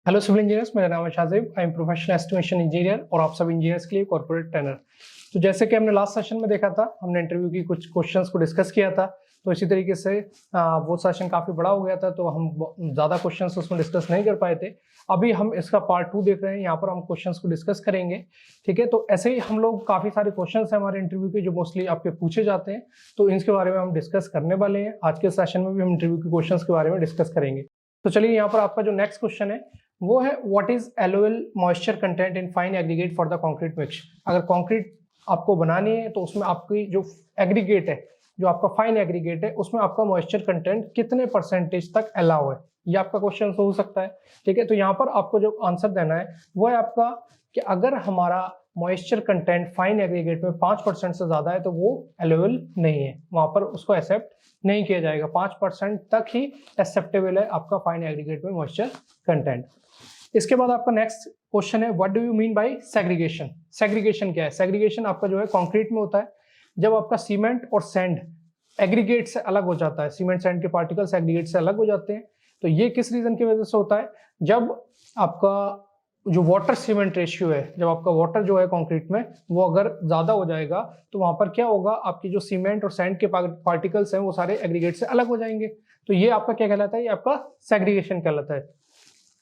Hello civil engineers, मेरा नाम है Shahzeb. I am professional estimation engineer और आप सब इंजीनियर्स के लिए कॉर्पोरेट ट्रेनर। तो जैसे कि हमने लास्ट सेशन में देखा था, हमने इंटरव्यू की कुछ क्वेश्चंस को डिस्कस किया था। तो इसी तरीके से वो सेशन काफ़ी बड़ा हो गया था, तो हम ज़्यादा क्वेश्चंस उसमें डिस्कस नहीं कर पाए थे। अभी हम इसका पार्ट 2 देख रहे हैं, यहाँ पर हम क्वेश्चंस को डिस्कस करेंगे। ठीक है, तो ऐसे ही हम लोग काफ़ी सारे क्वेश्चंस हैं हमारे इंटरव्यू के जो मोस्टली आपके पूछे जाते हैं, तो इनके बारे में हम डिस्कस करने वाले हैं। आज के सेशन में भी हम इंटरव्यू के क्वेश्चन के बारे में डिस्कस करेंगे। तो चलिए, यहाँ पर आपका जो नेक्स्ट क्वेश्चन है वो है what is LOL moisture content in fine aggregate for the concrete mix. अगर कंक्रीट आपको बनानी है तो उसमें आपकी जो एग्रीगेट है, जो आपका फाइन एग्रीगेट है, उसमें आपका मॉइस्चर कंटेंट कितने परसेंटेज तक अलाउ है, ये आपका क्वेश्चन हो सकता है। ठीक है, तो यहाँ पर आपको जो आंसर देना है वो है आपका कि अगर हमारा मॉइस्चर कंटेंट फाइन एग्रीगेट में 5% से ज्यादा है तो वो एलोवेबल नहीं है, वहां पर उसको एक्सेप्ट नहीं किया जाएगा। 5% तक ही एक्सेप्टेबल है आपका फाइन एग्रीगेट में मॉइस्चर कंटेंट। इसके बाद आपका नेक्स्ट क्वेश्चन है what do you mean by segregation. Segregation क्या है? सेग्रीगेशन आपका जो है कंक्रीट में होता है, जब आपका सीमेंट और सैंड एग्रीगेट से अलग हो जाता है, सीमेंट सैंड के पार्टिकल्स एग्रीगेट से अलग हो जाते हैं। तो ये किस रीजन की वजह से होता है? जब आपका जो वाटर सीमेंट रेशियो है, जब आपका वाटर जो है कंक्रीट में वो अगर ज्यादा हो जाएगा तो वहां पर क्या होगा, आपकी जो सीमेंट और सैंड के पार्टिकल्स हैं वो सारे एग्रीगेट से अलग हो जाएंगे। तो ये आपका क्या कहलाता है? ये आपका सेग्रीगेशन कहलाता है।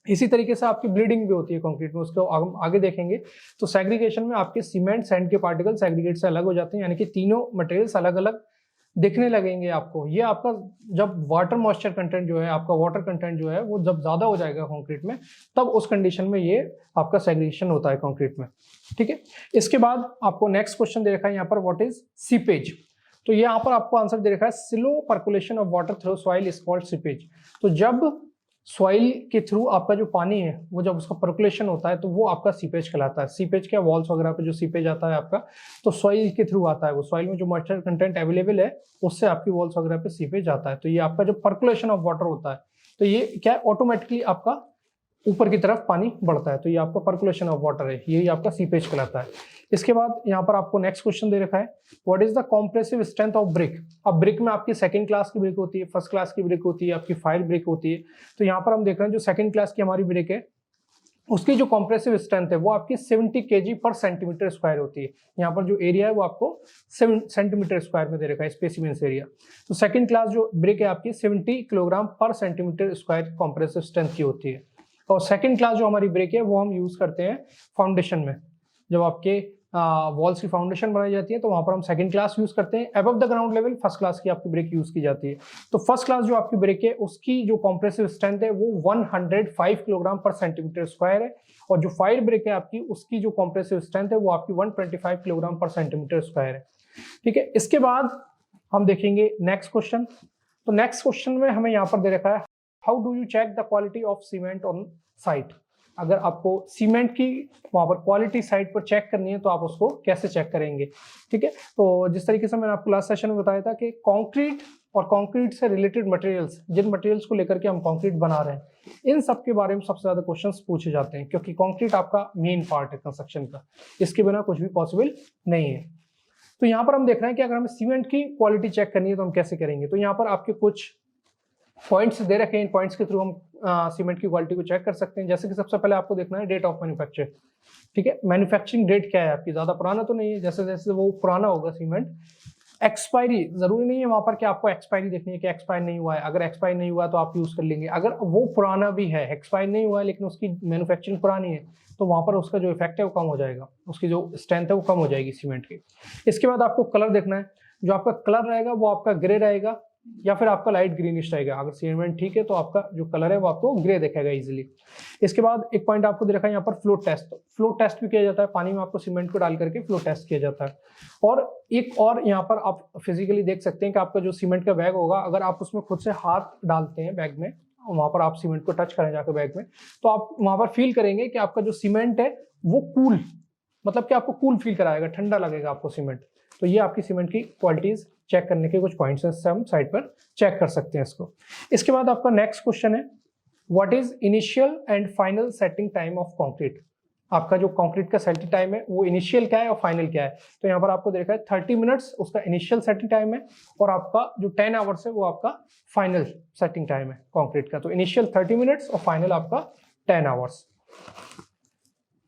इसी तरीके से आपकी ब्लीडिंग भी होती है कंक्रीट में, उसको हम आगे देखेंगे। तो सेग्रीगेशन में आपके सीमेंट सैंड के पार्टिकल्स एग्रीगेट से अलग हो जाते हैं, यानी कि तीनों मटेरियल्स अलग अलग दिखने लगेंगे आपको। ये आपका जब वाटर मॉइस्चर कंटेंट जो है, आपका वाटर कंटेंट जो है वो जब ज्यादा हो जाएगा कंक्रीट में, तब उस कंडीशन में ये आपका सेग्रीगेशन होता है कंक्रीट में। ठीक है, इसके बाद आपको नेक्स्ट क्वेश्चन दे रखा है यहाँ पर व्हाट इज सीपेज। तो यहाँ पर आपको आंसर दे रखा है slow percolation of water through soil is called seepage. तो जब सॉइल के थ्रू आपका जो पानी है वो जब उसका पर्कुलेशन होता है तो वो आपका सीपेज कहलाता है। सीपेज क्या, वॉल्स वगैरह पे जो सीपेज आता है आपका, तो सॉइल के थ्रू आता है। वो सॉइल में जो मॉइस्चर कंटेंट अवेलेबल है उससे आपकी वॉल्स वगैरह पे सीपेज आता है। तो ये आपका जो पर्कुलेशन ऑफ वाटर होता है, तो ये क्या है, ऑटोमेटिकली आपका ऊपर की तरफ पानी बढ़ता है। तो ये आपका पर्कुलेशन ऑफ वाटर है, यही आपका सीपेज कहलाता है। इसके बाद यहाँ पर आपको नेक्स्ट क्वेश्चन दे रखा है what is the compressive strength of brick. अब ब्रिक में आपकी सेकंड क्लास की ब्रिक होती है, फर्स्ट क्लास की ब्रिक होती है, आपकी फायर ब्रिक होती है। तो यहाँ पर हम देख रहे हैं जो सेकंड क्लास की हमारी ब्रिक है उसकी जो कॉम्प्रेसिव स्ट्रेंथ है वो आपकी 70 kg पर सेंटीमीटर स्क्वायर होती है। यहाँ पर जो एरिया है वो आपको 7 सेंटीमीटर स्क्वायर में दे रखा है, स्पेसिमेंस एरिया। तो सेकंड क्लास जो ब्रिक है आपकी 70 किलोग्राम पर सेंटीमीटर स्क्वायर कॉम्प्रेसिव स्ट्रेंथ की होती है। और सेकंड क्लास जो हमारी ब्रिक है वो हम यूज करते हैं फाउंडेशन में। जब आपके वॉल्स की फाउंडेशन बनाई जाती है तो वहां पर हम सेकंड क्लास यूज करते हैं। Above the ground level first class की आपकी ब्रिक यूज की जाती है। तो फर्स्ट क्लास जो आपकी ब्रिक है उसकी जो कॉम्प्रेसिव स्ट्रेंथ है वो 105 किलोग्राम पर सेंटीमीटर स्क्वायर है, और जो फायर ब्रिक है आपकी उसकी जो कॉम्प्रेसिव स्ट्रेंथ है वो आपकी 125 किलोग्राम पर सेंटीमीटर स्क्वायर है। ठीक है, इसके बाद हम देखेंगे नेक्स्ट क्वेश्चन। तो नेक्स्ट क्वेश्चन में हमें यहाँ पर दे रखा है how do you check the quality of cement on site. अगर आपको सीमेंट की वहां पर क्वालिटी साइट पर चेक करनी है तो आप उसको कैसे चेक करेंगे। ठीक है, तो जिस तरीके से मैंने आपको लास्ट सेशन में बताया था कि कंक्रीट और कंक्रीट से रिलेटेड मटेरियल्स, जिन मटेरियल्स को लेकर के हम कंक्रीट बना रहे हैं, इन सब के बारे में सबसे ज्यादा क्वेश्चंस पूछे जाते हैं, क्योंकि कंक्रीट आपका मेन पार्ट है कंस्ट्रक्शन का, इसके बिना कुछ भी पॉसिबल नहीं है। तो यहाँ पर हम देख रहे हैं कि अगर हमें सीमेंट की क्वालिटी चेक करनी है तो हम कैसे करेंगे। तो यहाँ पर आपके कुछ पॉइंट्स दे रखे हैं, इन पॉइंट्स के थ्रू हम सीमेंट की क्वालिटी को चेक कर सकते हैं। जैसे कि सबसे पहले आपको देखना है डेट ऑफ मैन्युफैक्चर। ठीक है, मैन्युफैक्चरिंग डेट क्या है आपकी, ज्यादा पुराना तो नहीं है। जैसे जैसे वो पुराना होगा सीमेंट, एक्सपायरी जरूरी नहीं है वहां पर कि आपको एक्सपायरी देखनी है कि एक्सपायर नहीं हुआ है। अगर एक्सपायर नहीं हुआ तो आप यूज कर लेंगे। अगर वो पुराना भी है, एक्सपायर नहीं हुआ है लेकिन उसकी मैन्युफैक्चरिंग पुरानी है, तो वहां पर उसका जो इफेक्ट है वो कम हो जाएगा, उसकी जो स्ट्रेंथ है वो कम हो जाएगी सीमेंट की। इसके बाद आपको कलर देखना है। जो आपका कलर रहेगा वो आपका ग्रे रहेगा या फिर आपका लाइट ग्रीनिश रहेगा। अगर सीमेंट ठीक है तो आपका जो कलर है वो आपको ग्रे दिखेगा इजीली। इसके बाद एक पॉइंट आपको दे रखा है यहाँ पर फ्लो टेस्ट। तो फ्लो टेस्ट भी किया जाता है, पानी में आपको सीमेंट को डाल करके फ्लो टेस्ट किया जाता है। और एक और यहाँ पर आप फिजिकली देख सकते हैं कि आपका जो सीमेंट का बैग होगा, अगर आप उसमें खुद से हाथ डालते हैं बैग में, वहां पर आप सीमेंट को टच करें जाकर बैग में, तो आप वहां पर फील करेंगे कि आपका जो सीमेंट है वो कूल, मतलब कि आपको कूल फील कराएगा, ठंडा लगेगा आपको सीमेंट। तो ये आपकी सीमेंट की क्वालिटीज चेक करने के कुछ पॉइंट्स हैं, हम साइड पर चेक कर सकते हैं इसको। इसके बाद आपका नेक्स्ट क्वेश्चन है what is initial and final setting time of concrete. आपका जो कंक्रीट का सेटिंग टाइम है वो इनिशियल क्या है और फाइनल क्या है। तो यहाँ पर आपको देखा है 30 मिनट्स उसका इनिशियल सेटिंग टाइम है, और आपका जो 10 आवर्स है वो आपका फाइनल सेटिंग टाइम है कंक्रीट का। तो इनिशियल 30 मिनट्स और फाइनल आपका 10 आवर्स।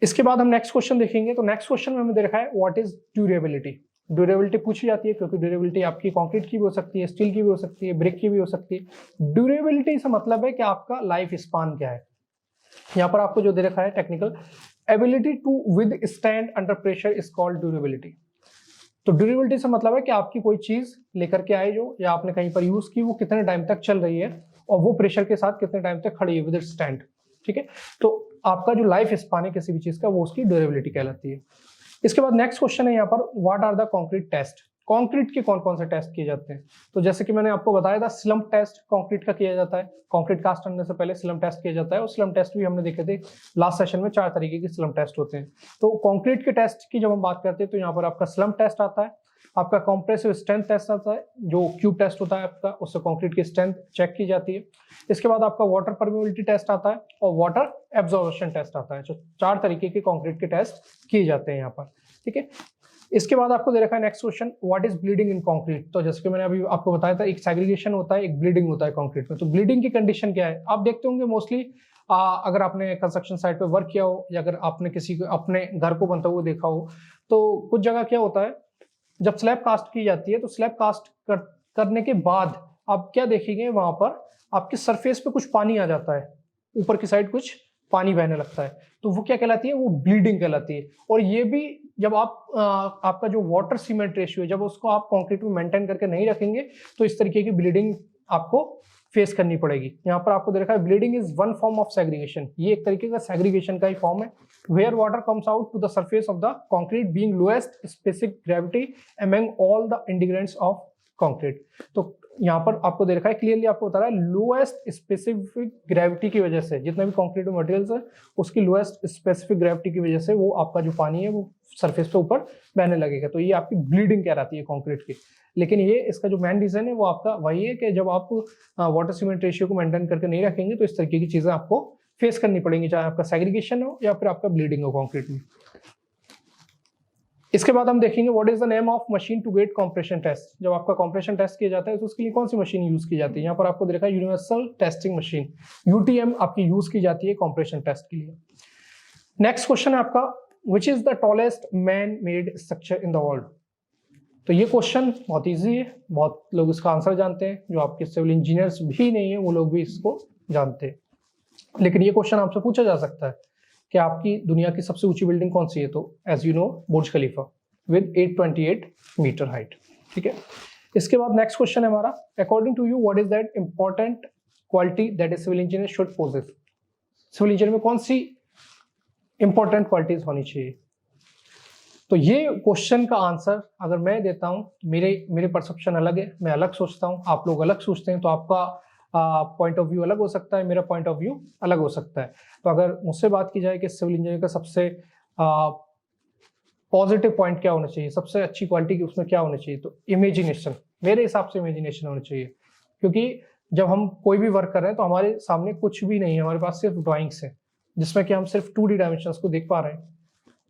इसके बाद हम नेक्स्ट क्वेश्चन देखेंगे। तो नेक्स्ट क्वेश्चन में हमें दे रखा है व्हाट इज ड्यूरेबिलिटी। ड्यूरेबिलिटी पूछी जाती है क्योंकि ड्यूरेबिलिटी आपकी कंक्रीट की भी हो सकती है, स्टील की भी हो सकती है, ब्रिक की भी हो सकती है। ड्यूरेबिलिटी से मतलब है कि आपका लाइफ स्पान क्या है। यहाँ पर आपको जो दे रखा है technical, ability to withstand under pressure is called durability. तो ड्यूरेबिलिटी से मतलब है कि आपकी कोई चीज लेकर के आए जो, या आपने कहीं पर यूज की, वो कितने टाइम तक चल रही है और वो प्रेशर के साथ कितने टाइम तक खड़ी है विद स्टैंड। ठीक है, तो आपका जो लाइफ स्पान है किसी भी चीज का, वो उसकी ड्यूरेबिलिटी कहलाती है। इसके बाद नेक्स्ट क्वेश्चन है यहाँ पर, what are the concrete test. Concrete के कौन कौन से टेस्ट किए जाते हैं। तो जैसे कि मैंने आपको बताया था, स्लम्प टेस्ट कंक्रीट का किया जाता है। कंक्रीट कास्ट करने से पहले स्लम्प टेस्ट किया जाता है, और स्लम्प टेस्ट भी हमने देखे थे लास्ट सेशन में। 4 तरीके के स्लम्प टेस्ट होते हैं। तो कंक्रीट के टेस्ट की जब हम बात करते हैं तो यहाँ पर आपका स्लम्प टेस्ट आता है, आपका कॉम्प्रेसिव स्ट्रेंथ टेस्ट आता है, जो क्यूब टेस्ट होता है आपका, उससे कंक्रीट की स्ट्रेंथ चेक की जाती है। इसके बाद आपका वाटर परमेबिलिटी टेस्ट आता है और वाटर एब्जॉर्प्शन टेस्ट आता है। जो 4 तरीके के कंक्रीट के टेस्ट किए जाते हैं यहाँ पर। ठीक है, इसके बाद आपको दे रखा है next question, what is bleeding in concrete. तो जैसे कि मैंने अभी आपको बताया था, एक सेग्रीगेशन होता है, एक ब्लीडिंग होता है कंक्रीट में। तो ब्लीडिंग की कंडीशन क्या है, आप देखते होंगे मोस्टली अगर आपने कंस्ट्रक्शन साइट पे वर्क किया हो, या अगर आपने किसी को अपने घर को बनता हुआ देखा हो, तो कुछ जगह क्या होता है, जब स्लैब कास्ट की जाती है तो स्लैब कास्ट करने के बाद आप क्या देखेंगे, वहां पर आपके सरफेस पे कुछ पानी आ जाता है, ऊपर की साइड कुछ पानी बहने लगता है, तो वो क्या कहलाती है, वो ब्लीडिंग कहलाती है। और ये भी जब आप आपका जो वाटर सीमेंट रेशियो है, जब उसको आप कंक्रीट में मेंटेन करके नहीं रखेंगे, तो इस तरीके की ब्लीडिंग आपको फेस करनी पड़ेगी। यहाँ पर आपको दे रखा है, bleeding is one form of segregation. ये एक तरीके का सेग्रीगेशन का ही फॉर्म है, where water comes out to the surface of the concrete being lowest specific gravity among all the ingredients of concrete. तो यहाँ पर आपको दे रखा है, क्लियरली आपको बता रहा है, लोएस्ट स्पेसिफिक ग्रेविटी की वजह से, जितने भी कंक्रीट मटेरियल्स है उसकी लोएस्ट स्पेसिफिक ग्रेविटी की वजह से वो आपका जो पानी है वो सरफेस पे ऊपर बहने लगेगा। तो ये आपकी ब्लीडिंग कहलाती है कंक्रीट की। लेकिन ये इसका जो मेन रीजन है वो आपका वही है कि जब आप वाटर सीमेंट रेशियो को मेंटेन करके नहीं रखेंगे तो इस तरीके की चीजें आपको फेस करनी पड़ेंगी, चाहे आपका सेग्रीगेशन हो या फिर आपका ब्लीडिंग हो कंक्रीट में। इसके बाद हम देखेंगे what is the name of machine to get compression test. जब आपका कंप्रेशन टेस्ट किया जाता है तो उसके लिए कौन सी मशीन यूज की जाती है। यहाँ पर आपको देखा है यूनिवर्सल टेस्टिंग मशीन, यूटीएम आपकी यूज की जाती है कंप्रेशन टेस्ट के लिए। नेक्स्ट क्वेश्चन है आपका, which is the tallest man made structure in the world. तो ये क्वेश्चन बहुत ईजी है, बहुत लोग इसका आंसर जानते हैं, जो आपके सिविल इंजीनियर्स भी नहीं है वो लोग भी इसको जानते हैं। लेकिन ये क्वेश्चन आपसे पूछा जा सकता है कि आपकी दुनिया की सबसे ऊंची बिल्डिंग कौन सी है। तो as you know, Burj Khalifa with 828 metre height. ठीक है, इसके बाद नेक्स्ट क्वेश्चन है हमारा, according to you what is that important quality that a civil engineer should possess. Civil engineer में कौन सी इंपॉर्टेंट क्वालिटीज होनी चाहिए। तो ये क्वेश्चन का आंसर अगर मैं देता हूं, मेरे परसेप्शन अलग है, मैं अलग सोचता हूं, आप लोग अलग सोचते हैं, तो आपका पॉइंट ऑफ व्यू अलग हो सकता है, मेरा पॉइंट ऑफ व्यू अलग हो सकता है। तो अगर मुझसे बात की जाए कि सिविल इंजीनियर का सबसे पॉजिटिव पॉइंट क्या होना चाहिए, सबसे अच्छी क्वालिटी उसमें क्या होना चाहिए, तो इमेजिनेशन, मेरे हिसाब से इमेजिनेशन होना चाहिए। क्योंकि जब हम कोई भी वर्क कर रहे हैं तो हमारे सामने कुछ भी नहीं है, हमारे पास सिर्फ ड्राइंग्स है जिसमें कि हम सिर्फ 2D डायमेंशंस को देख पा रहे हैं,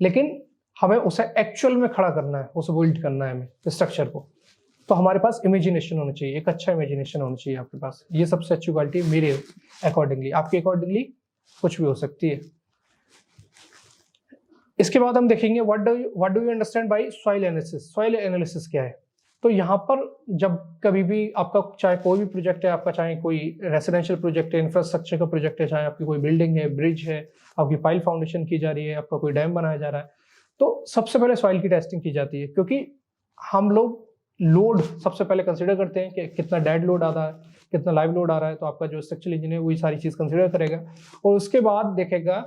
लेकिन हमें उसे एक्चुअल में खड़ा करना है, उसे बिल्ड करना है हमें स्ट्रक्चर को। तो हमारे पास इमेजिनेशन होना चाहिए, एक अच्छा इमेजिनेशन होना चाहिए आपके पास। ये सबसे अच्छी क्वालिटी मेरे अकॉर्डिंगली, आपके अकॉर्डिंगली कुछ भी हो सकती है। इसके बाद हम देखेंगे what do you understand by soil analysis. Soil analysis क्या है। तो यहाँ पर जब कभी भी आपका चाहे कोई भी प्रोजेक्ट है, आपका चाहे कोई रेसिडेंशियल प्रोजेक्ट है, इंफ्रास्ट्रक्चर का प्रोजेक्ट है, चाहे आपकी कोई बिल्डिंग है, ब्रिज है, आपकी पाइल फाउंडेशन की जा रही है, आपका कोई डैम बनाया जा रहा है, तो सबसे पहले सॉइल की टेस्टिंग की जाती है। क्योंकि हम लोग लोड सबसे पहले कंसिडर करते हैं कि कितना डेड लोड आ रहा है, कितना लाइव लोड आ रहा है। तो आपका जो स्ट्रक्चरल इंजीनियर वही सारी चीज कंसिडर करेगा और उसके बाद देखेगा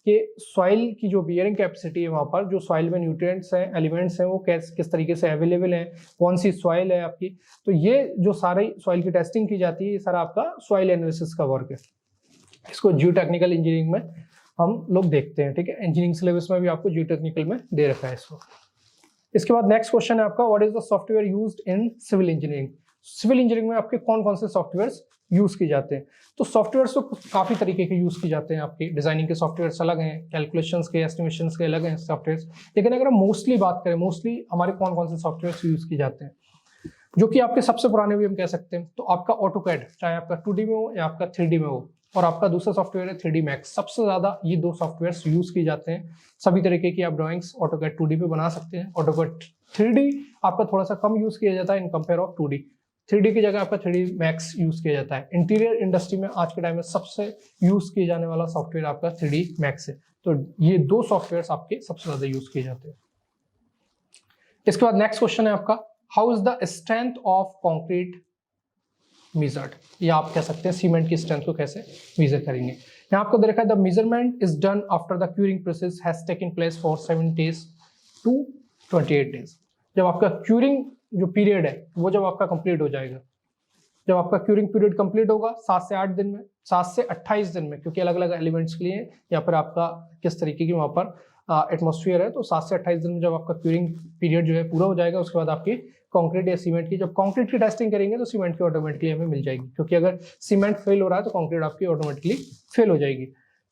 कि सॉइल की जो बियरिंग कैपेसिटी है, वहाँ पर जो सॉइल में न्यूट्रिएंट्स हैं, एलिमेंट्स हैं, वो किस तरीके से अवेलेबल हैं, कौन सी सॉइल है आपकी। तो ये जो सारी सॉइल की टेस्टिंग की जाती है, ये सारा आपका सॉइल एनालिसिस का वर्क है। इसको जियोटेक्निकल इंजीनियरिंग में हम लोग देखते हैं। ठीक है, इंजीनियरिंग सिलेबस में भी आपको जियोटेक्निकल में दे रखा है इसको। इसके बाद नेक्स्ट क्वेश्चन है आपका, what is the software used in civil engineering. Civil engineering में आपके कौन कौन से सॉफ्टवेयर्स यूज की जाते हैं। तो सॉफ्टवेयर्स तो काफी तरीके के यूज की जाते हैं, आपकी डिजाइनिंग के सॉफ्टवेयर्स अलग हैं, कैलकुलेशंस के, एस्टिमेशंस के अलग हैं सॉफ्टवेयर्स। लेकिन अगर हम मोस्टली बात करें, मोस्टली हमारे कौन कौन से सॉफ्टवेयर्स यूज की जाते हैं, जो कि आपके सबसे पुराने भी हम कह सकते हैं, तो आपका ऑटोकैड, चाहे आपका 2D में हो या आपका 3D में हो, और आपका दूसरा सॉफ्टवेयर है 3D मैक्स। सबसे ज़्यादा ये दो सॉफ्टवेयर्स यूज़ किए जाते हैं। सभी तरीके की आप ड्राइंग्स ऑटोकैड 2D पे बना सकते हैं। ऑटोकैड 3D आपका थोड़ा सा कम यूज़ किया जाता है in compare of 2D। 3D की जगह आपका 3D मैक्स यूज़ किया जाता है। इंटीरियर इंडस्ट्री में आज के टाइम में सबसे यूज़ किए जाने वाला सॉफ्टवेयर आपका 3D मैक्स है। तो ये दो सॉफ्टवेयर आपके सबसे ज़्यादा यूज़ किए जाते हैं। इसके बाद नेक्स्ट क्वेश्चन है आपका, how is the strength of concrete measured, या आप कह सकते हैं सीमेंट की स्ट्रेंथ को कैसे मेजर करेंगे। यहाँ आपको दे रखा है the measurement is done after the curing process has taken place for 7 days to 28 days। जब आपका क्यूरिंग जो पीरियड है वो जब आपका कंप्लीट हो जाएगा, जब आपका क्यूरिंग पीरियड कंप्लीट होगा 7 से 8 दिन में, 7 से 28 दिन में, क्योंकि अलग अलग एलिमेंट्स के लिए या फिर आपका किस तरीके की वहाँ पर एटमॉस्फेयर है, तो 7 से 28 दिन में जब आपका क्यूरिंग पीरियड जो है पूरा हो जाएगा, उसके बाद आपकी कंक्रीट या सीमेंट की, जब कंक्रीट की टेस्टिंग करेंगे तो सीमेंट की ऑटोमेटिकली हमें मिल जाएगी, क्योंकि अगर सीमेंट फेल हो रहा है तो कंक्रीट आपकी ऑटोमेटिकली फेल हो जाएगी।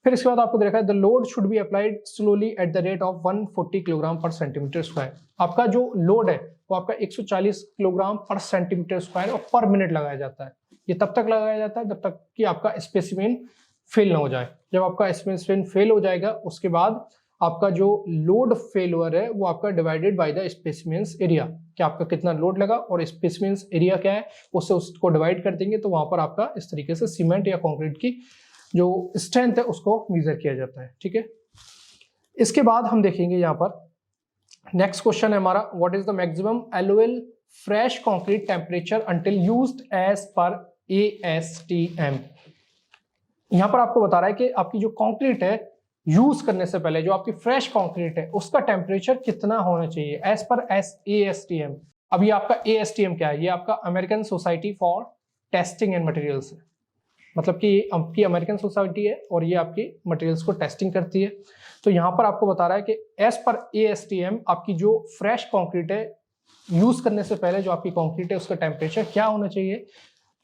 फिर इसके बाद आपको देखा है the load should be applied slowly at the rate of 140 kilogram पर सेंटीमीटर स्क्वायर। आपका जो लोड है वो आपका 140 किलोग्राम पर सेंटीमीटर स्क्वायर और पर मिनट लगाया जाता है। ये तब तक लगाया जाता है जब तक कि आपका स्पेसिमेन फेल ना हो जाए। जब आपका स्पेसिमेन फेल हो जाएगा उसके बाद आपका जो लोड फेलुअर है वो आपका divided by the specimens area, कि आपका कितना लोड लगा और स्पेसिमेंस एरिया क्या है उससे उसको डिवाइड कर देंगे, तो वहां पर आपका इस तरीके से सीमेंट या कंक्रीट की जो स्ट्रेंथ है उसको मेजर किया जाता है। ठीक है, इसके बाद हम देखेंगे यहाँ पर नेक्स्ट क्वेश्चन है हमारा, what is the maximum LOL fresh concrete temperature until used as per ASTM। यहाँ पर आपको बता रहा है कि आपकी जो कंक्रीट है यूज करने से पहले, जो आपकी फ्रेश कंक्रीट है उसका टेम्परेचर कितना होना चाहिए एज पर ASTM। अभी आपका ASTM क्या है, ये आपका American society for testing and materials है, मतलब कि ये आपकी अमेरिकन सोसाइटी है और ये आपकी मटेरियल्स को टेस्टिंग करती है। तो यहाँ पर आपको बता रहा है कि एज पर ASTM आपकी जो फ्रेश कंक्रीट है यूज करने से पहले जो आपकी कंक्रीट है उसका टेम्परेचर क्या होना चाहिए।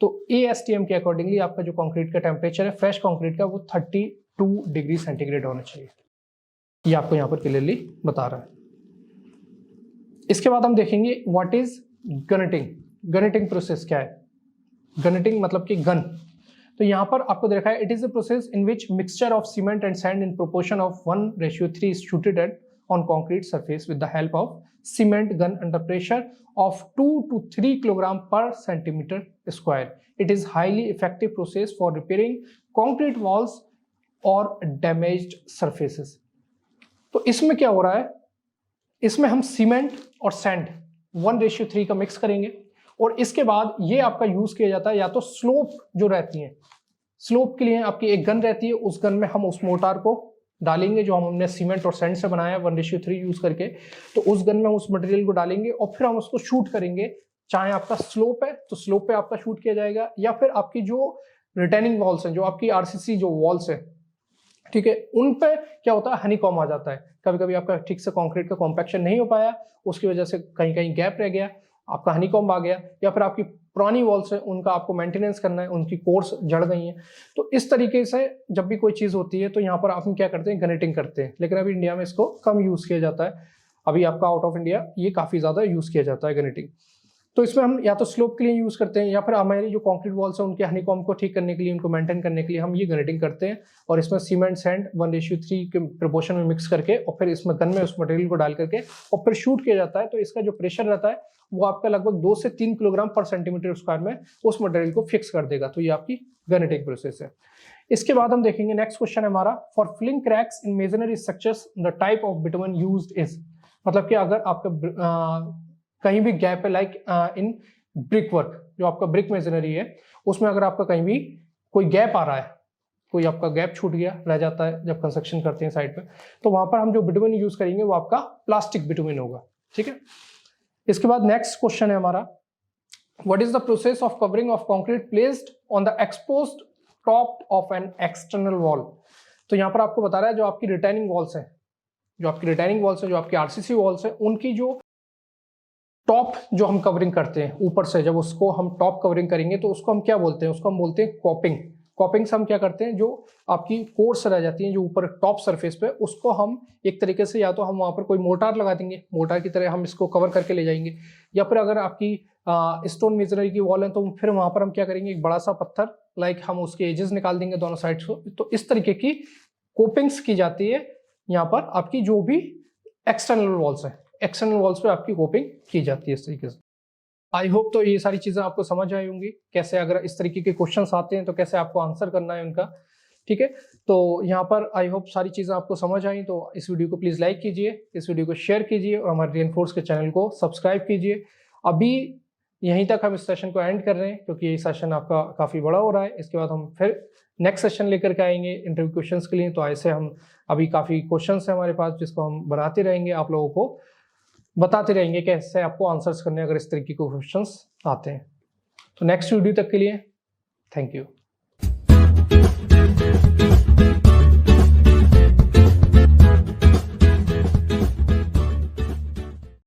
तो ASTM के अकॉर्डिंगली आपका जो कंक्रीट का टेम्परेचर है फ्रेश कंक्रीट का वो 32 डिग्री सेंटीग्रेड होना चाहिए। ये आपको यहाँ पर क्लियरली बता रहा है। इसके बाद हम देखेंगे व्हाट इज गनेटिंग। गनेटिंग प्रोसेस क्या है, गनेटिंग मतलब कि गन। तो यहाँ पर आपको देखा है it is a process in which mixture of cement and sand in proportion of 1:3 is shooted at on concrete surface with the help of cement gun under pressure of 2 to 3 kilogram per centimeter square. It is highly effective process for repairing concrete walls or damaged surfaces. तो इसमें क्या हो रहा है, इसमें हम cement और sand 1:3 का मिक्स करेंगे और इसके बाद ये आपका यूज किया जाता है या तो स्लोप जो रहती है, स्लोप के लिए आपकी एक गन रहती है, उस गन में हम उस मोटार को डालेंगे जो हमने सीमेंट और सैंड से बनाया 1:3 यूज करके, तो उस गन में उस मटेरियल को डालेंगे और फिर हम उसको शूट करेंगे। चाहे आपका स्लोप है तो स्लोप पे आपका शूट किया जाएगा, या फिर आपकी जो रिटेनिंग वॉल्स हैं, जो आपकी RCC जो वॉल्स है, ठीक है, उन पे क्या होता है हनीकॉम आ जाता है। कभी कभी आपका ठीक से कंक्रीट का कॉम्पैक्शन नहीं हो पाया, उसकी वजह से कहीं कहीं गैप रह गया, आपका हनीकॉम आ गया, या फिर आपकी पुरानी वॉल्स है उनका आपको मेंटेनेंस करना है, उनकी कोर्स जड़ गई हैं। तो इस तरीके से जब भी कोई चीज़ होती है तो यहाँ पर आप क्या करते हैं, गनेटिंग करते हैं, लेकिन अभी इंडिया में इसको कम यूज़ किया जाता है। अभी आपका आउट ऑफ इंडिया ये काफ़ी ज़्यादा यूज़ किया जाता है गनेटिंग। तो इसमें हम या तो स्लोप के लिए यूज़ करते हैं या फिर हमारी जो कंक्रीट वॉल्स हैं उनके हनीकॉम को ठीक करने के लिए, उनको मेंटेन करने के लिए हम ये गनेटिंग करते हैं। और इसमें सीमेंट सैंड 1:3 के प्रोपोर्शन में मिक्स करके और फिर इसमें गन में उस मटेरियल को डाल करके और फिर शूट किया जाता है। तो इसका जो प्रेशर रहता है वो आपका लगभग 2 से 3 किलोग्राम पर सेंटीमीटर स्क्वायर में उस मटेरियल को फिक्स कर देगा। तो ये आपकी गनेटिंग प्रोसेस है। इसके बाद हम देखेंगे नेक्स्ट क्वेश्चन है हमारा, for filling cracks in masonry structures the type of bitumen used is. मतलब कि अगर आपका कहीं भी गैप है, लाइक इन ब्रिक वर्क, जो आपका ब्रिक मेसनरी है उसमें अगर आपका कहीं भी कोई गैप आ रहा है, कोई आपका गैप छूट गया रह जाता है जब कंस्ट्रक्शन करते हैं साइड पे, तो वहां पर हम जो बिटुमेन यूज करेंगे वो आपका प्लास्टिक बिटुमेन होगा। ठीक है, इसके बाद नेक्स्ट क्वेश्चन है हमारा, what is the process of covering of concrete placed on the exposed top of an external wall. तो यहाँ पर आपको बता रहा है जो आपकी रिटेनिंग वॉल्स है, जो आपकी रिटेनिंग वॉल्स है, जो आपकी RCC वॉल्स है, उनकी जो टॉप जो हम कवरिंग करते हैं ऊपर से, जब उसको हम टॉप कवरिंग करेंगे तो उसको हम क्या बोलते हैं, उसको हम बोलते हैं कॉपिंग। कॉपिंग से हम क्या करते हैं, जो आपकी कोर्स रह जाती है जो ऊपर टॉप सरफेस पे, उसको हम एक तरीके से या तो हम वहाँ पर कोई मोटार लगा देंगे, मोटार की तरह हम इसको कवर करके ले जाएंगे, या फिर अगर आपकी स्टोन मेसनरी की वॉल है तो फिर वहाँ पर हम क्या करेंगे, एक बड़ा सा पत्थर लाइक हम उसके एजेस निकाल देंगे दोनों साइड्स को। तो इस तरीके की कोपिंग्स की जाती है यहाँ पर, आपकी जो भी एक्सटर्नल वॉल्स है, एक्सटर्नल वॉल्स पे आपकी कोपिंग की जाती है इस तरीके से। आई होप तो ये सारी चीजें आपको समझ आई होंगी, कैसे अगर इस तरीके के क्वेश्चंस आते हैं तो कैसे आपको आंसर करना है उनका, ठीक है। तो यहाँ पर आई होप सारी चीजें आपको समझ आई। तो इस वीडियो को प्लीज लाइक कीजिए, इस वीडियो को शेयर कीजिए और हमारे रीइंफोर्स के चैनल को सब्सक्राइब कीजिए। अभी यहीं तक हम इस सेशन को एंड कर रहे हैं, क्योंकि ये सेशन आपका काफी बड़ा हो रहा है। इसके बाद हम फिर नेक्स्ट सेशन लेकर के आएंगे इंटरव्यू क्वेश्चंस के लिए। तो ऐसे हम अभी काफी क्वेश्चंस हैं हमारे पास, जिसको हम बनाते रहेंगे, आप लोगों को बताते रहेंगे कैसे आपको आंसर्स करने अगर इस तरीके के क्वेश्चंस आते हैं। तो नेक्स्ट वीडियो तक के लिए थैंक यू।